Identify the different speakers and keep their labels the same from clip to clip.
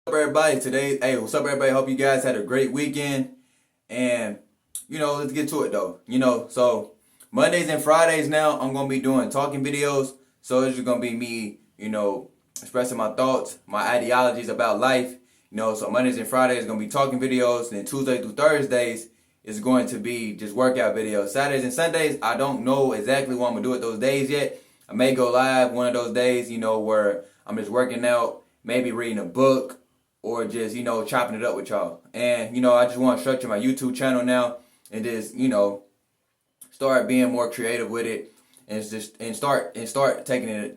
Speaker 1: Everybody? Today, hey, what's up, everybody? Hope you guys had a great weekend. And, let's get to it, though. So Mondays and Fridays now, I'm going to be doing talking videos. So it's just going to be me, expressing my thoughts, my ideologies about life. So Mondays and Fridays is going to be talking videos. And then Tuesday through Thursdays is going to be just workout videos. Saturdays and Sundays, I don't know exactly what I'm going to do with those days yet. I may go live one of those days, where I'm just working out, maybe reading a book, or just, chopping it up with y'all. And, I just want to structure my YouTube channel now and just, start being more creative with it and start taking it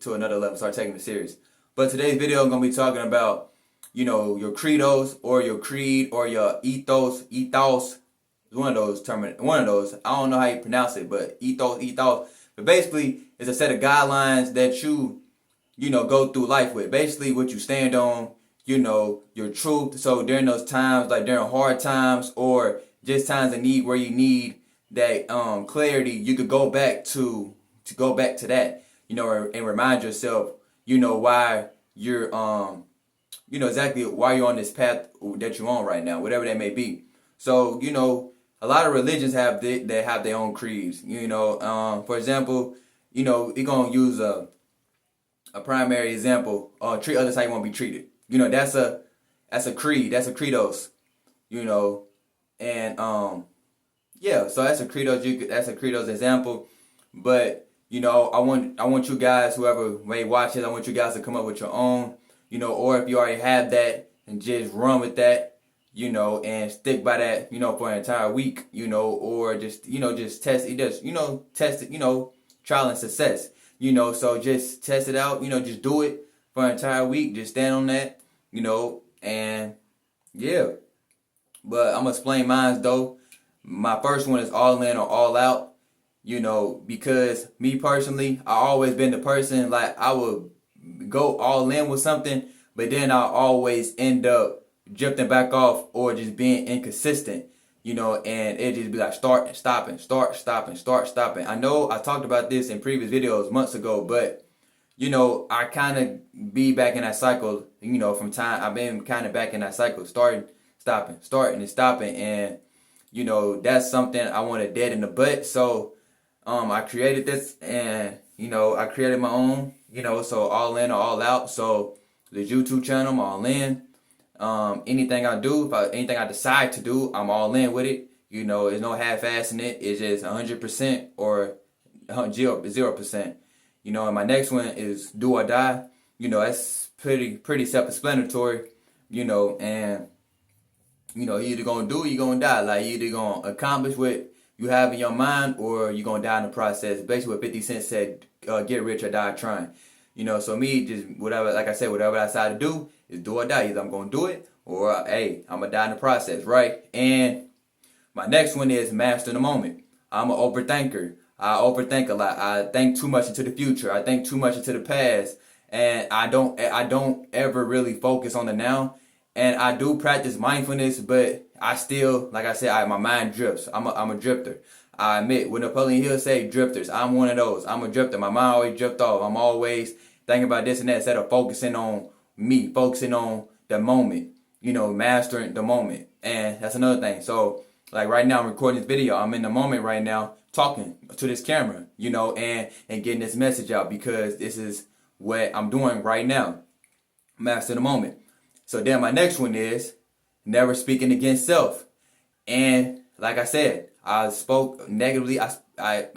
Speaker 1: to another level, start taking it serious. But today's video I'm going to be talking about, your credos or your creed or your ethos. One of those. I don't know how you pronounce it, but ethos. But basically, it's a set of guidelines that you go through life with. Basically, what you stand on, your truth. So during those times, like during hard times or just times of need where you need that clarity, you could go back to that, and remind yourself, why you're exactly why you're on this path that you're on right now, whatever that may be. So, a lot of religions have their own creeds. For example, you're gonna use a primary example. Treat others how you want to be treated. That's a creed. That's a credos. And yeah. So that's a credos. That's a credos example. But I want you guys, whoever may watch it, I want you guys to come up with your own. Or if you already have that, and just run with that. And stick by that. For an entire week. Or just just test it. Just test it. Trial and success. So just test it out. Just do it for an entire week. Just stand on that. And yeah. But I'm gonna explain mine though. My first one is all in or all out. Because me personally, I always been the person like I would go all in with something, but then I always end up drifting back off or just being inconsistent. And it just be like start stopping. I know I talked about this in previous videos months ago, but I kind of be back in that cycle, from time. I've been kind of back in that cycle, starting and stopping. And, that's something I want to dead in the butt. So, I created this and, I created my own, so all in or all out. So the YouTube channel, I'm all in. Anything I do, anything I decide to do, I'm all in with it. There's no half-assing it. It's just 100% or 0%. And my next one is do or die. That's pretty self-explanatory. And you either gonna do or you gonna die. Like you either gonna accomplish what you have in your mind or you gonna die in the process. Basically, what 50 Cent said, "Get rich or die trying." So me just whatever, like I said, whatever I decide to do is do or die. Either I'm gonna do it or hey, I'm gonna die in the process, right? And my next one is master the moment. I'm an overthinker. I overthink a lot. I think too much into the future. I think too much into the past, and I don't ever really focus on the now. And I do practice mindfulness, but I still, like I said, my mind drifts. I'm a drifter. I admit, when Napoleon Hill say drifters, I'm one of those. I'm a drifter. My mind always drift off. I'm always thinking about this and that instead of focusing on me, focusing on the moment. Mastering the moment, and that's another thing. So, like right now, I'm recording this video. I'm in the moment right now, talking to this camera, and getting this message out because this is what I'm doing right now. Master the moment. So then my next one is never speaking against self. And like I said, I spoke negatively. I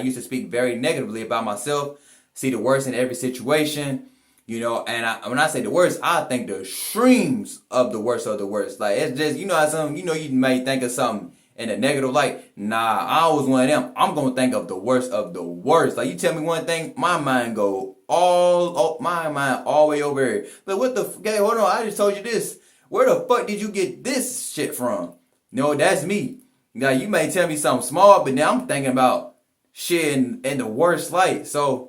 Speaker 1: used to speak very negatively about myself, see the worst in every situation, and when I say the worst, I think the extremes of the worst of the worst. Like it's just, how some, you may think of something in a negative light. Nah, I was one of them. I'm gonna think of the worst of the worst. Like you tell me one thing, my mind go all the way over here. But what the okay, hold on, I just told you this. Where the fuck did you get this shit from? No, that's me. Now you may tell me something small, but now I'm thinking about shit in the worst light. So,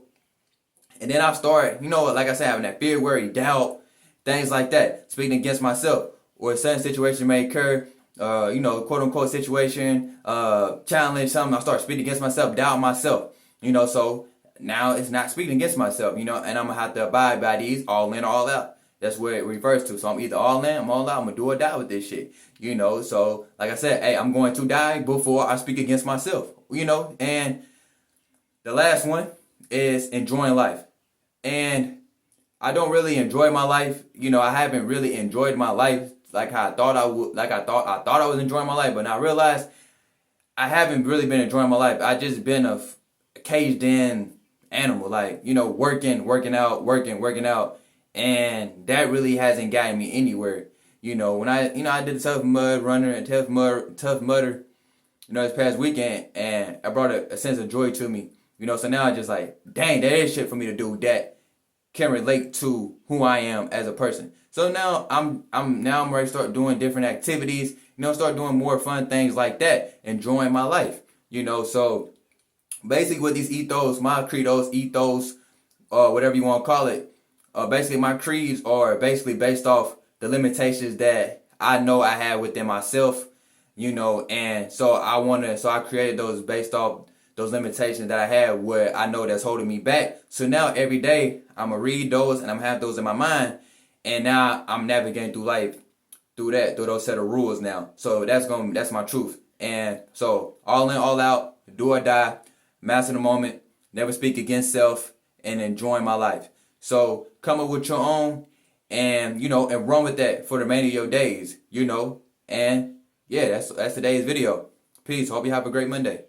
Speaker 1: and then I start, like I said, having that fear, worry, doubt, things like that, speaking against myself, or a certain situation may occur, quote unquote situation, challenge, something. I start speaking against myself, doubt myself, so now it's not speaking against myself, and I'm gonna have to abide by these all in, all out. That's where it refers to. So I'm either all in, I'm all out, I'm gonna do or die with this shit. You know, so like I said, hey, I'm going to die before I speak against myself. You know, and the last one is enjoying life. And I don't really enjoy my life. You know, I haven't really enjoyed my life like how I thought I would. Like I thought I was enjoying my life, but now I realized I haven't really been enjoying my life. I just been a caged in animal, like, you know, working out, working out, and that really hasn't gotten me anywhere. You know, when I did a Tough Mud Runner and Tough Mudder, you know, this past weekend, and I brought a sense of joy to me. You know, so now I just like, dang, that is shit for me to do that can relate to who I am as a person. So now I'm ready to start doing different activities, you know, start doing more fun things like that, enjoying my life. You know, so basically with these ethos, my credos, ethos, or whatever you want to call it, basically my creeds are basically based off the limitations that I know I have within myself, you know, and so I created those based off those limitations that I have where I know that's holding me back. So now every day I'm gonna read those and I'm gonna have those in my mind, and now I'm navigating through life through those set of rules now. So that's my truth. And so all in, all out, do or die, master the moment, never speak against self, and enjoying my life. So come up with your own, and you know, and run with that for the remainder of your days, you know. And yeah, that's today's video. Peace. Hope you have a great Monday.